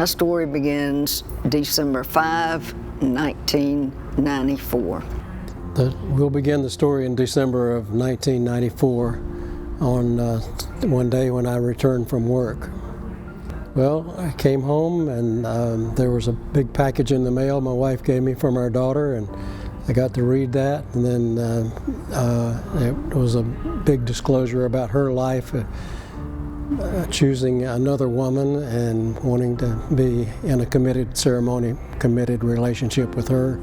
My story begins December 5, 1994. We'll begin the story in December of 1994 on one day when I returned from work. Well, I came home and there was a big package in the mail my wife gave me from our daughter, and I got to read that, and then it was a big disclosure about her life, choosing another woman and wanting to be in a committed relationship with her,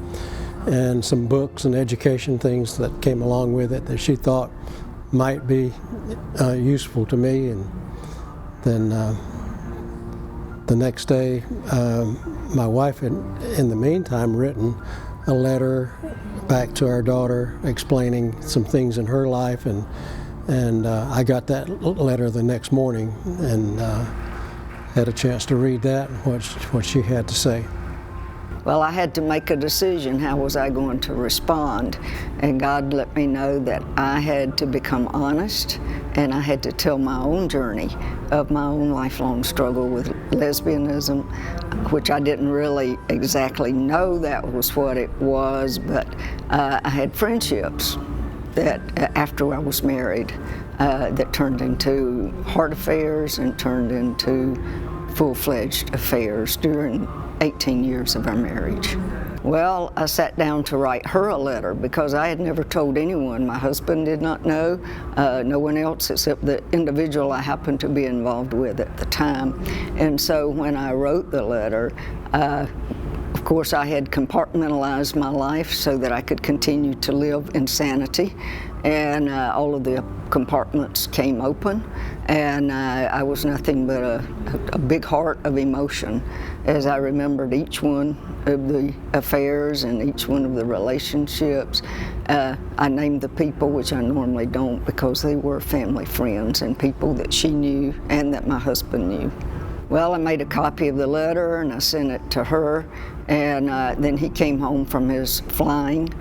and some books and education things that came along with it that she thought might be useful to me. And then the next day, my wife had, in the meantime, written a letter back to our daughter explaining some things in her life, and I got that letter the next morning and had a chance to read that, what she had to say. Well, I had to make a decision. How was I going to respond? And God let me know that I had to become honest, and I had to tell my own journey of my own lifelong struggle with lesbianism, which I didn't really exactly know that was what it was, but I had friendships that after I was married that turned into heart affairs and turned into full-fledged affairs during 18 years of our marriage. Well, I sat down to write her a letter because I had never told anyone. My husband did not know, no one else except the individual I happened to be involved with at the time. And so when I wrote the letter, of course, I had compartmentalized my life so that I could continue to live in sanity, and all of the compartments came open, and I was nothing but a big heart of emotion as I remembered each one of the affairs and each one of the relationships. I named the people, which I normally don't, because they were family friends and people that she knew and that my husband knew. Well, I made a copy of the letter and I sent it to her, and then he came home from his flying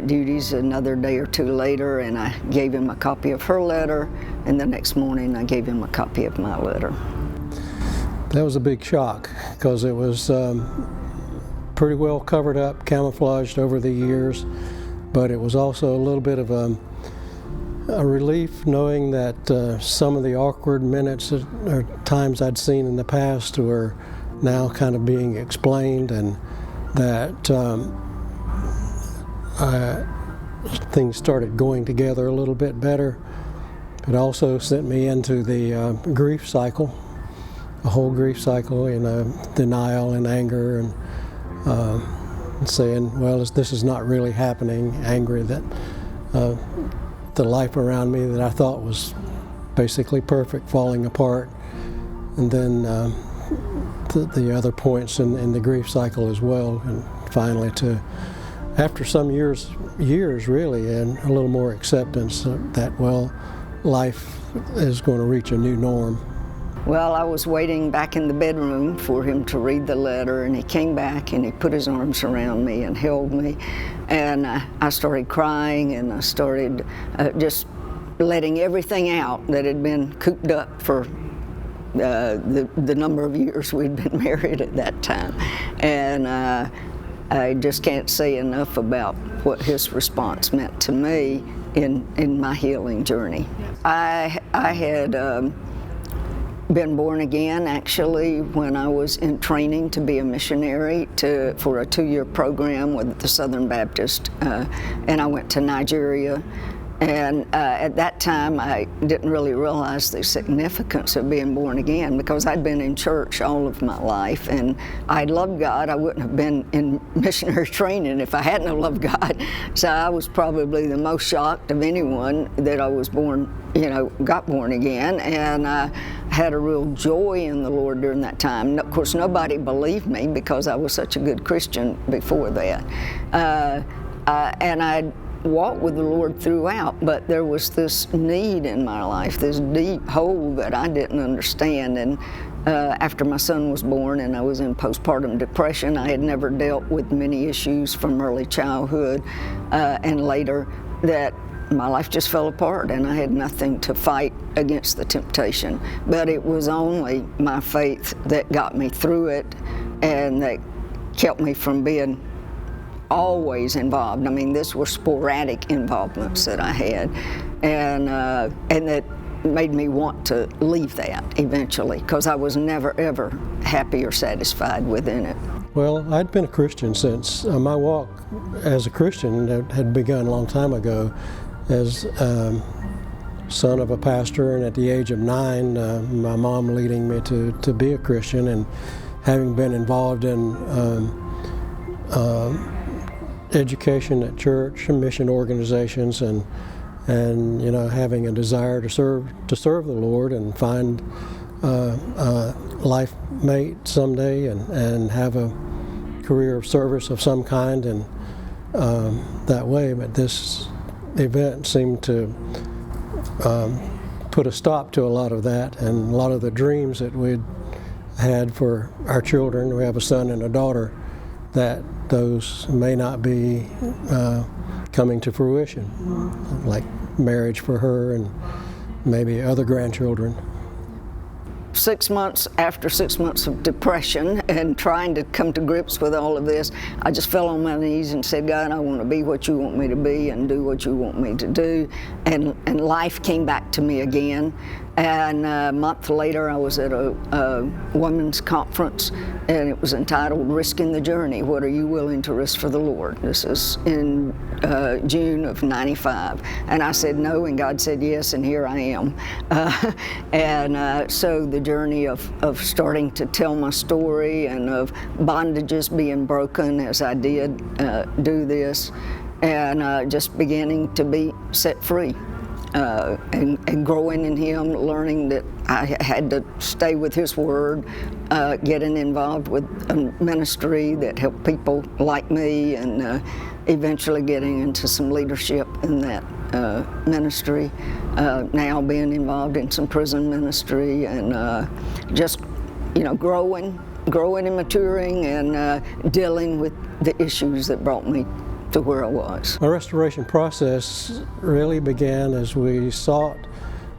duties another day or two later, and I gave him a copy of her letter, and the next morning I gave him a copy of my letter. That was a big shock because it was pretty well covered up, camouflaged over the years, but it was also a little bit of a relief knowing that some of the awkward minutes or times I'd seen in the past were now kind of being explained, and that things started going together a little bit better. It also sent me into the grief cycle, a whole grief cycle, denial and anger, and saying, well, this is not really happening, angry that the life around me that I thought was basically perfect falling apart, and then the other points in the grief cycle as well, and finally after some years really, and a little more acceptance that, well, life is going to reach a new norm. Well, I was waiting back in the bedroom for him to read the letter, and he came back and he put his arms around me and held me, and I started crying, and I started just letting everything out that had been cooped up for the number of years we'd been married at that time. And I just can't say enough about what his response meant to me in my healing journey. I had been born again actually when I was in training to be a missionary for a 2-year program with the Southern Baptist, and I went to Nigeria. And at that time, I didn't really realize the significance of being born again because I'd been in church all of my life, and I loved God. I wouldn't have been in missionary training if I hadn't have loved God. So I was probably the most shocked of anyone that I was got born again, and I had a real joy in the Lord during that time. Of course, nobody believed me because I was such a good Christian before that. And I walked with the Lord throughout, but there was this need in my life, this deep hole that I didn't understand. And after my son was born and I was in postpartum depression, I had never dealt with many issues from early childhood and later that my life just fell apart, and I had nothing to fight against the temptation. But it was only my faith that got me through it, and that kept me from being always involved. I mean, these were sporadic involvements that I had, and that made me want to leave that eventually, because I was never ever happy or satisfied within it. Well, I'd been a Christian since my walk as a Christian had begun a long time ago. As son of a pastor, and at the age of 9, my mom leading me to be a Christian, and having been involved in education at church and mission organizations, and having a desire to serve the Lord and find a life mate someday, and have a career of service of some kind, and that way. But this event seemed to put a stop to a lot of that, and a lot of the dreams that we'd had for our children. We have a son and a daughter, that those may not be coming to fruition, like marriage for her and maybe other grandchildren. 6 months after 6 months of depression and trying to come to grips with all of this, I just fell on my knees and said, God, I want to be what you want me to be and do what you want me to do. And life came back to me again. And a month later, I was at a women's conference, and it was entitled Risking the Journey. What are you willing to risk for the Lord? This is in June of '95. And I said no, and God said yes, and here I am. So the journey of starting to tell my story, and of bondages being broken as I did do this, and just beginning to be set free. And growing in Him, learning that I had to stay with His Word, getting involved with a ministry that helped people like me, and eventually getting into some leadership in that ministry. Now being involved in some prison ministry, and just growing and maturing, and dealing with the issues that brought me to where I was. Our restoration process really began as we sought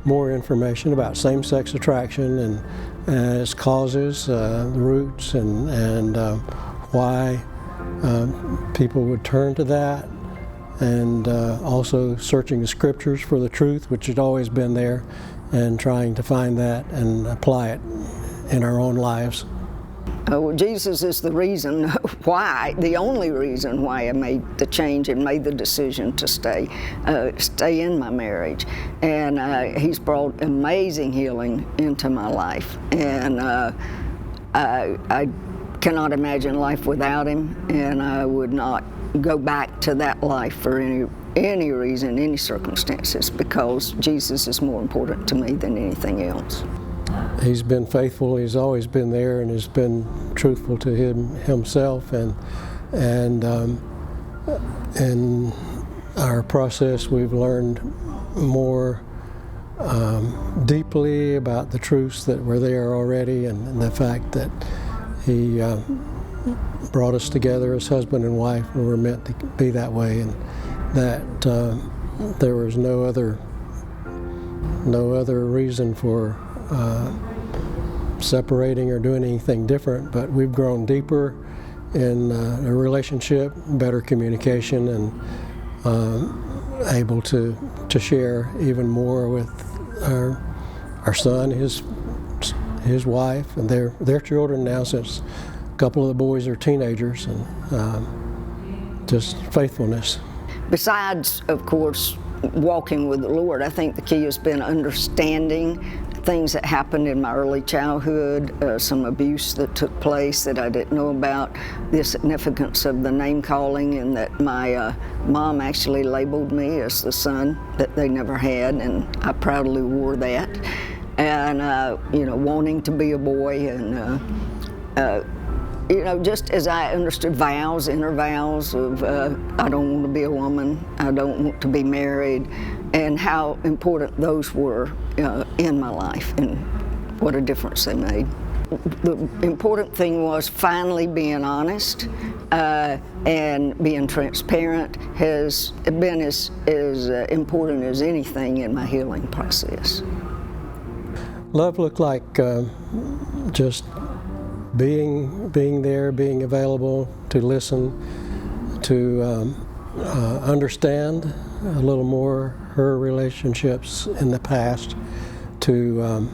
more information about same-sex attraction and its causes, the roots, and why people would turn to that, and also searching the scriptures for the truth, which had always been there, and trying to find that and apply it in our own lives. Well, Jesus is the reason why, the only reason why I made the change and made the decision to stay in my marriage. And He's brought amazing healing into my life. And I cannot imagine life without Him, and I would not go back to that life for any reason, any circumstances, because Jesus is more important to me than anything else. He's been faithful. He's always been there, and has been truthful to himself. And in our process, we've learned more deeply about the truths that were there already, and the fact that He brought us together as husband and wife, and we're meant to be that way, and that there was no other reason for separating or doing anything different. But we've grown deeper in a relationship, better communication, and able to share even more with our son, his wife, and their children now, since a couple of the boys are teenagers, and just faithfulness. Besides, of course, walking with the Lord, I think the key has been understanding things that happened in my early childhood, some abuse that took place that I didn't know about, the significance of the name calling, and that my mom actually labeled me as the son that they never had, and I proudly wore that. And wanting to be a boy, and just as I understood vows, inner vows of I don't want to be a woman, I don't want to be married, and how important those were in my life, and what a difference they made. the important thing was finally being honest and being transparent has been as important as anything in my healing process. Love looked like just being there, being available to listen, to understand a little more her relationships in the past, to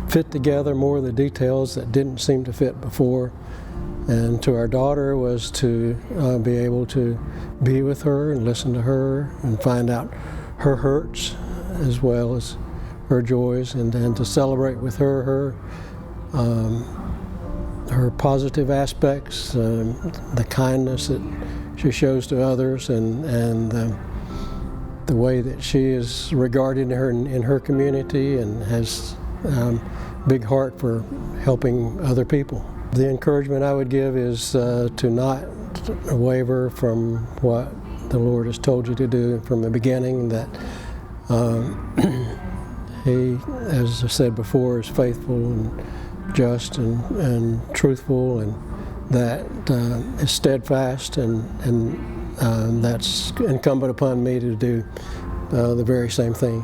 fit together more of the details that didn't seem to fit before. And to our daughter was to be able to be with her and listen to her and find out her hurts as well as her joys, and then to celebrate with her positive aspects, the kindness that she shows to others, and the way that she is regarded in her community and has big heart for helping other people. The encouragement I would give is to not waver from what the Lord has told you to do from the beginning, that He, as I said before, is faithful and just and truthful, and that is steadfast, and that's incumbent upon me to do the very same thing.